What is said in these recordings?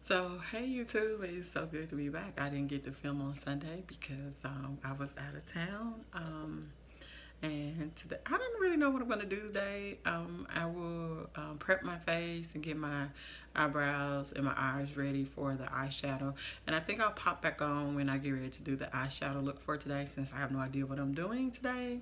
So, hey YouTube, it's so good to be back. I didn't get to film on Sunday because I was out of town. And today, I don't really know what I'm going to do today. I will prep my face and get my eyebrows and my eyes ready for the eyeshadow. And I think I'll pop back on when I get ready to do the eyeshadow look for today since I have no idea what I'm doing today.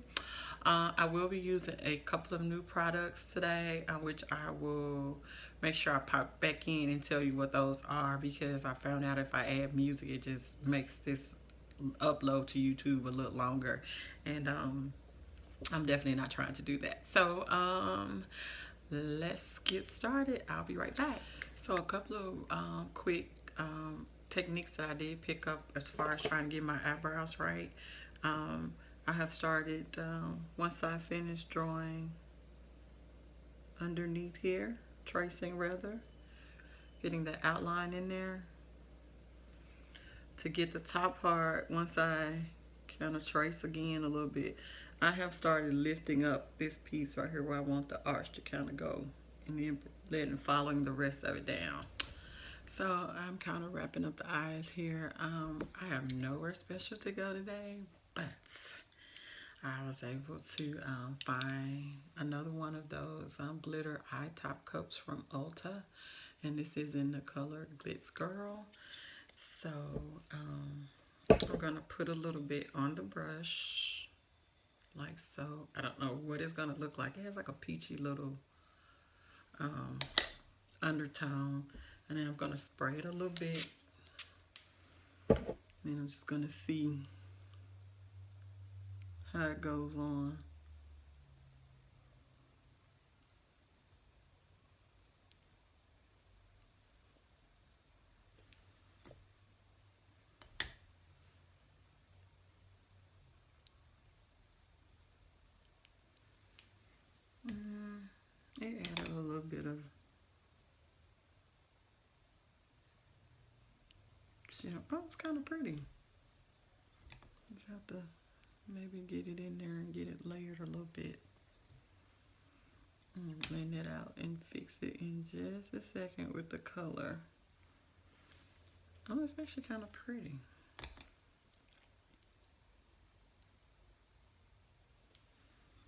I will be using a couple of new products today, which I will make sure I pop back in and tell you what those are because I found out if I add music, it just makes this upload to YouTube a little longer. And I'm definitely not trying to do that. So let's get started. I'll be right back. So a couple of quick techniques that I did pick up as far as trying to get my eyebrows right. I have started, once I finish drawing underneath here, tracing rather, getting the outline in there. To get the top part, once I kind of trace again a little bit, I have started lifting up this piece right here where I want the arch to kind of go, and then following the rest of it down. So I'm kind of wrapping up the eyes here. I have nowhere special to go today, but I was able to find another one of those glitter eye top coats from ULTA, and this is in the color Glitz Girl. So I'm gonna put a little bit on the brush, like so. I don't know what it's gonna look like. It has like a peachy little undertone, and then I'm gonna spray it a little bit. Then I'm just gonna see how it goes on. It added a little bit of, oh, it's kind of pretty. You have to maybe get it in there and get it layered a little bit. And blend it out and fix it in just a second with the color. Oh, it's actually kind of pretty.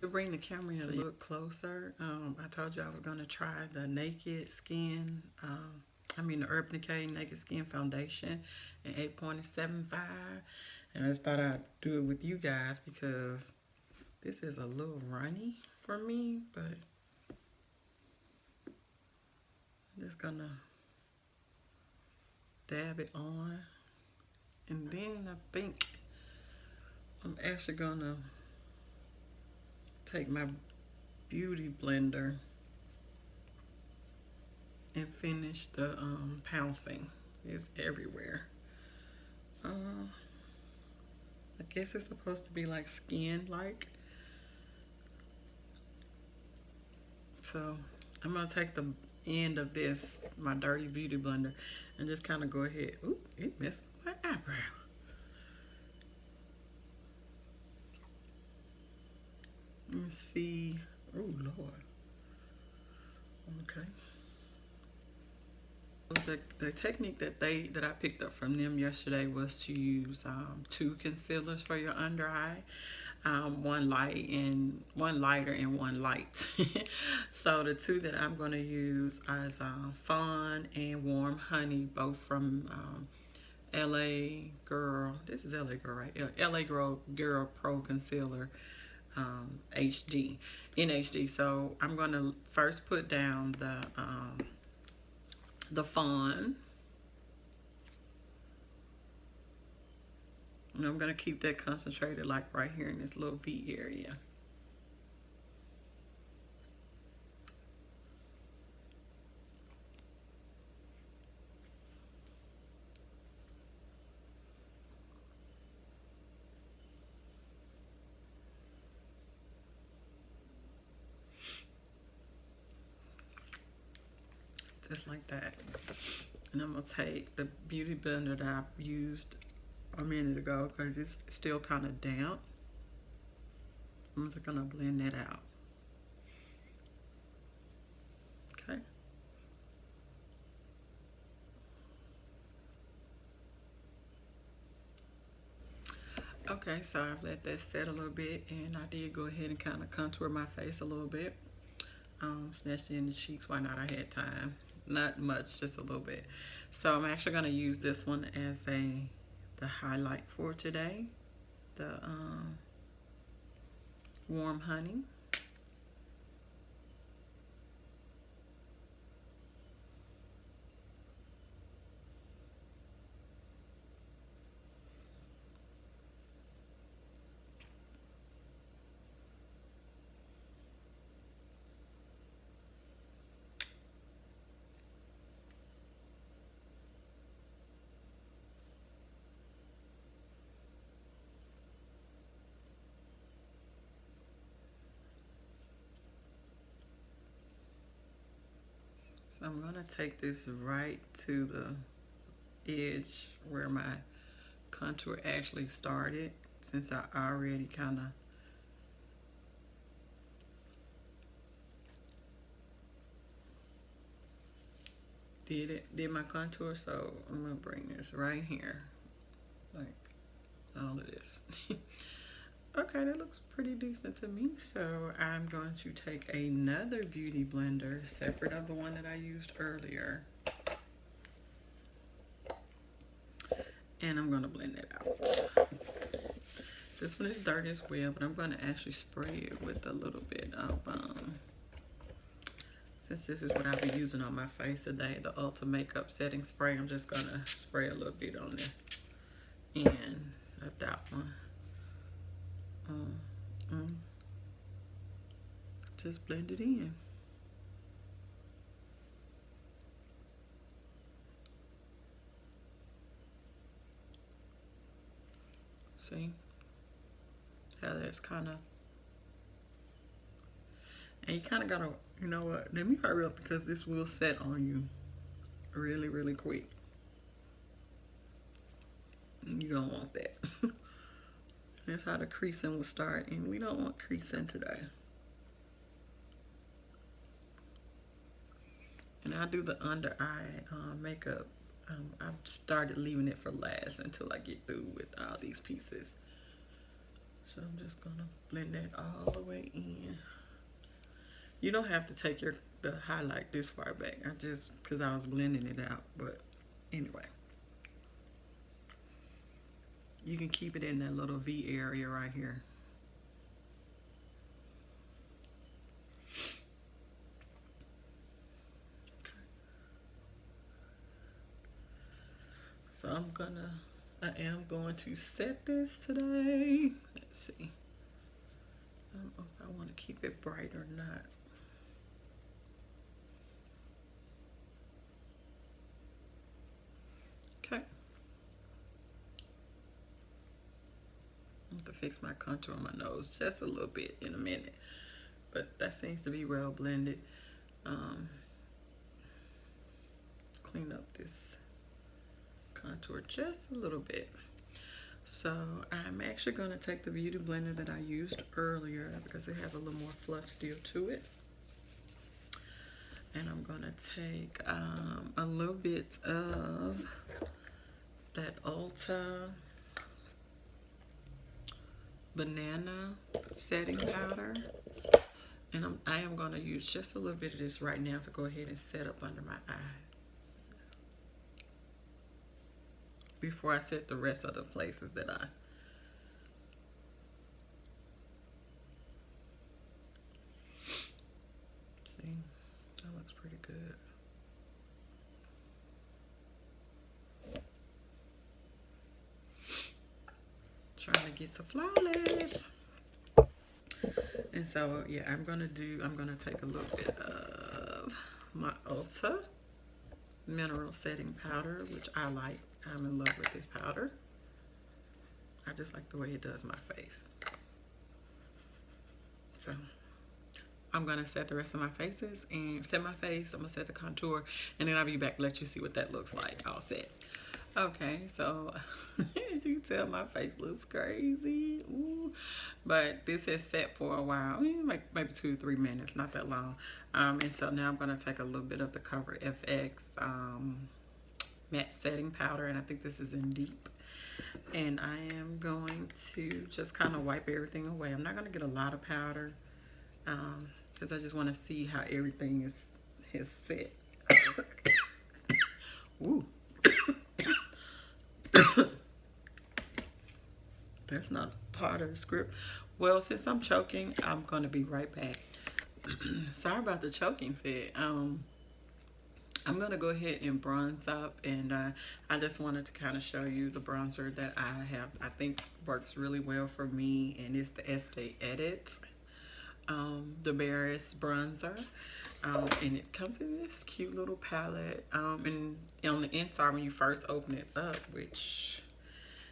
To bring the camera in a little closer, I told you I was going to try the Naked Skin, the Urban Decay Naked Skin Foundation in 8.75. And I just thought I'd do it with you guys because this is a little runny for me, but I'm just going to dab it on. And then I think I'm actually going to take my beauty blender and finish the pouncing. It's everywhere. I guess it's supposed to be like skin-like. So I'm gonna take the end of this, my dirty beauty blender, and just kind of go ahead. Ooh, it messed up my eyebrow. Let's see. Oh Lord. Okay. The technique that I picked up from them yesterday was to use 2 concealers for your under eye, one lighter and one light. So the 2 that I'm going to use is Fawn and Warm Honey, both from LA Girl. This is LA Girl, right? LA Girl Pro Concealer HD in HD. So I'm going to first put down the Fawn. And I'm going to keep that concentrated like right here in this little V area. Just like that. And I'm going to take the beauty blender that I used a minute ago because it's still kind of damp. I'm just going to blend that out. Okay. Okay, so I've let that set a little bit, and I did go ahead and kind of contour my face a little bit. Snatched in the cheeks, why not? I had time. Not much, just a little bit. So I'm actually gonna use this one as the highlight for today. The Warm Honey. So I'm gonna take this right to the edge where my contour actually started, since I already kind of did my contour. So I'm gonna bring this right here, like all of this. Okay, that looks pretty decent to me. So I'm going to take another beauty blender, separate of the one that I used earlier. And I'm gonna blend it out. This one is dirty as well, but I'm gonna actually spray it with a little bit of, since this is what I'll be using on my face today, the ULTA makeup setting spray. I'm just gonna spray a little bit on the end of that one. Just blend it in. See how that's kind of, and you kind of gotta, you know what, let me hurry up because this will set on you really, really quick. You don't want that. That's how the creasing will start, and we don't want creasing today. And I do the under eye makeup. I've started leaving it for last until I get through with all these pieces. So I'm just gonna blend that all the way in. You don't have to take the highlight this far back. I just, because I was blending it out, but anyway. You can keep it in that little V area right here. So I am going to set this today. Let's see. I don't know if I want to keep it bright or not. Okay. I have to fix my contour on my nose just a little bit in a minute, but that seems to be well blended. Clean up this contour just a little bit. So I'm actually going to take the beauty blender that I used earlier because it has a little more fluff still to it, and I'm going to take a little bit of that ULTA banana setting powder, and I am going to use just a little bit of this right now to go ahead and set up under my eye before I set the rest of the places that I see. That looks pretty good. Trying to get to flawless. And so yeah, I'm gonna take a little bit of my ULTA mineral setting powder, which I like. I'm in love with this powder. I just like the way it does my face. So I'm gonna set the rest of my faces and set my face. I'm gonna set the contour, and then I'll be back to let you see what that looks like all set. Okay, so as you can tell, my face looks crazy. Ooh. But this has set for a while, maybe 2 to 3 minutes, not that long. And so now I'm gonna take a little bit of the Cover FX matte setting powder, and I think this is in Deep. And I am going to just kind of wipe everything away. I'm not going to get a lot of powder because I just want to see how everything is set. Ooh. That's not part of the script. Well, since I'm choking, I'm going to be right back. Sorry about the choking fit. I'm going to go ahead and bronze up, and I just wanted to kind of show you the bronzer that I think works really well for me, and it's the Estes Edits, the Barest bronzer. And it comes in this cute little palette. And on the inside, when you first open it up, which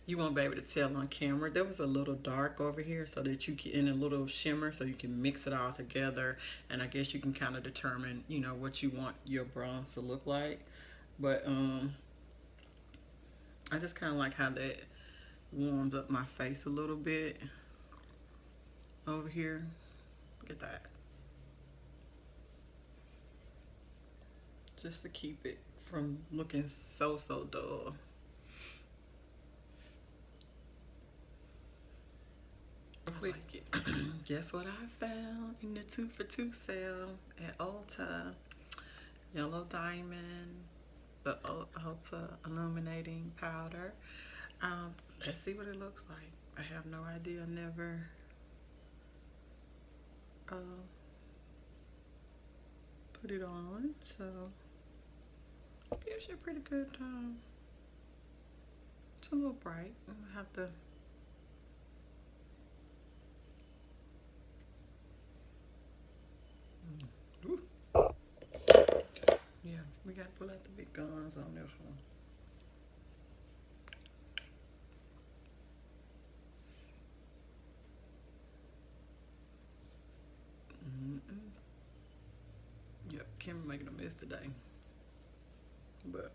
you won't be able to tell on camera, there was a little dark over here so that you get in a little shimmer so you can mix it all together, and I guess you can kind of determine, you know, what you want your bronze to look like. But I just kind of like how that warms up my face a little bit over here. Look at that. Just to keep it from looking so dull. Quick, guess what I found in the 2 for 2 sale at ULTA? Yellow Diamond, the ULTA Illuminating Powder. Let's see what it looks like. I have no idea. Never put it on, so gives you a pretty good. It's a little bright. I have to. Ooh. Yeah, we got to pull out the big guns on this one. Yep, Kim making a mess today, but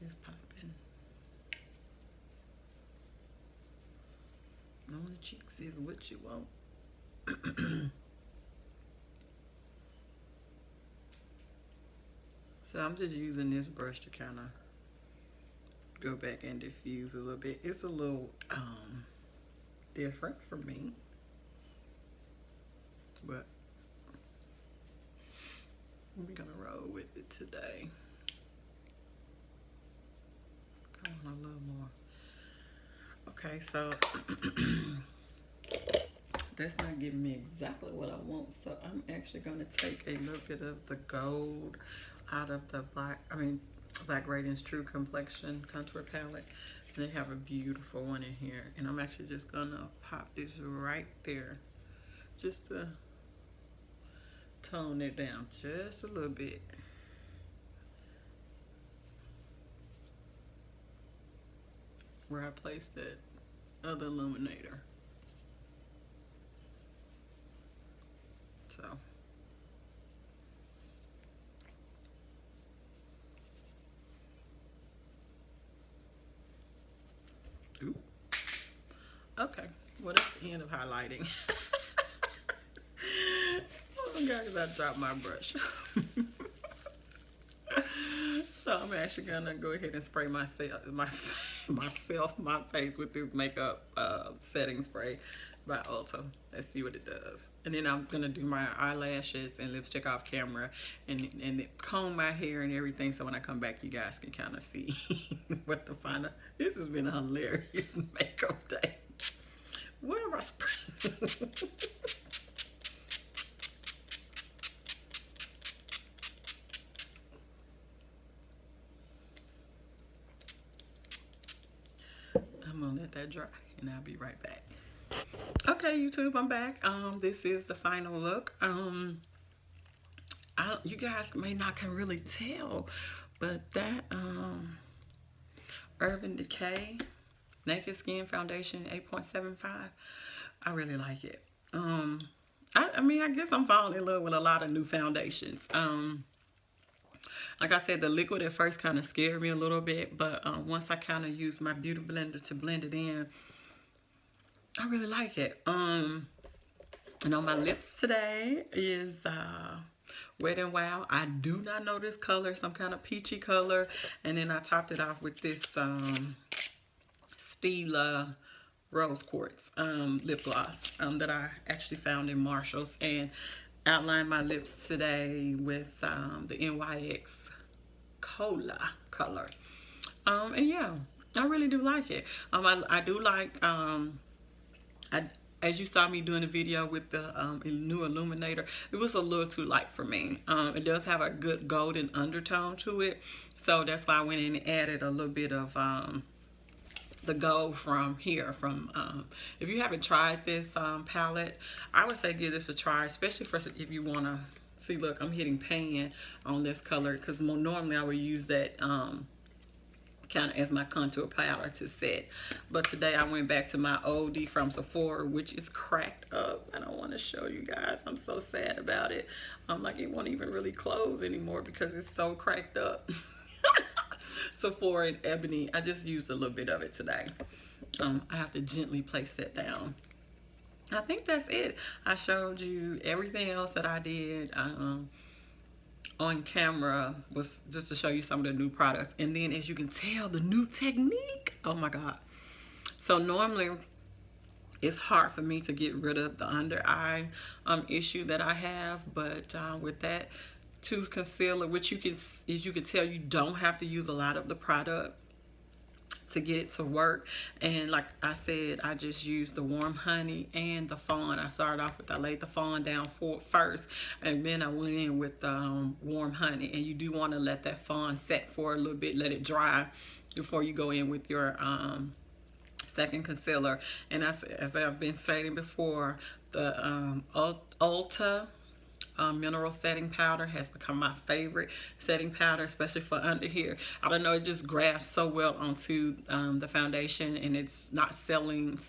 it's popping. On the cheeks is what you want. So I'm just using this brush to kind of go back and diffuse a little bit. It's a little different for me, but we're gonna roll with it today. Come on, a little more. Okay, so that's not giving me exactly what I want, so I'm actually gonna take a little bit of the gold out of the Black Radiance True Complexion Contour Palette. And they have a beautiful one in here, and I'm actually just gonna pop this right there just to tone it down just a little bit. Where I placed that other illuminator. So ooh. Okay, well that's the end of highlighting. Oh guys, I dropped my brush. So I'm actually gonna go ahead and spray my face with this makeup setting spray by ULTA. Let's see what it does. And then I'm gonna do my eyelashes and lipstick off camera and comb my hair and everything, so when I come back you guys can kind of see what the final. This has been a hilarious makeup day. Where am I spraying? I'm gonna let that dry and I'll be right back. Okay, YouTube, I'm back. This is the final look. You guys may not can really tell, but that Urban Decay Naked Skin Foundation 8.75, I really like it. I mean, I guess I'm falling in love with a lot of new foundations. Like I said, the liquid at first kind of scared me a little bit, but once I kind of used my beauty blender to blend it in, I really like it. And on my lips today is Wet n Wild. I do not know this color, some kind of peachy color. And then I topped it off with this Stila Rose Quartz lip gloss that I actually found in Marshall's, and outlined my lips today with the NYX Cola color. And yeah, I really do like it. I do like, as you saw me doing the video with the new illuminator, it was a little too light for me. It does have a good golden undertone to it, so that's why I went in and added a little bit of the gold from here. If you haven't tried this palette, I would say give this a try, especially for if you want to see. Look, I'm hitting pan on this color because normally I would use that kind of as my contour powder to set, but today I went back to my oldie from Sephora, which is cracked up. I don't want to show you guys. I'm so sad about it. Like, it won't even really close anymore because it's so cracked up. Sephora and Ebony. I just used a little bit of it today. I have to gently place that down. I think that's it. I showed you everything else that I did on camera, was just to show you some of the new products. And then, as you can tell, the new technique. Oh my God. So normally it's hard for me to get rid of the under eye issue that I have, but with that tooth concealer, which as you can tell, you don't have to use a lot of the product to get it to work. And like I said, I just used the warm honey and the fawn. I started off with, I laid the fawn down first, and then I went in with warm honey. And you do want to let that fawn set for a little bit, let it dry before you go in with your second concealer. And as I've been stating before, the ULTA mineral setting powder has become my favorite setting powder, especially for under here. I don't know, it just grafts so well onto the foundation, and it's not settling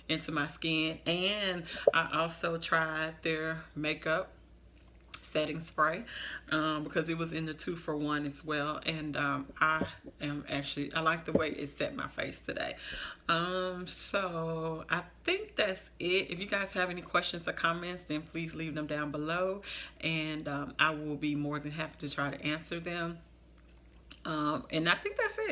into my skin. And I also tried their makeup setting spray because it was in the 2-for-1 as well, and I like the way it set my face today. So I think that's it. If you guys have any questions or comments, then please leave them down below, and I will be more than happy to try to answer them. And I think that's it.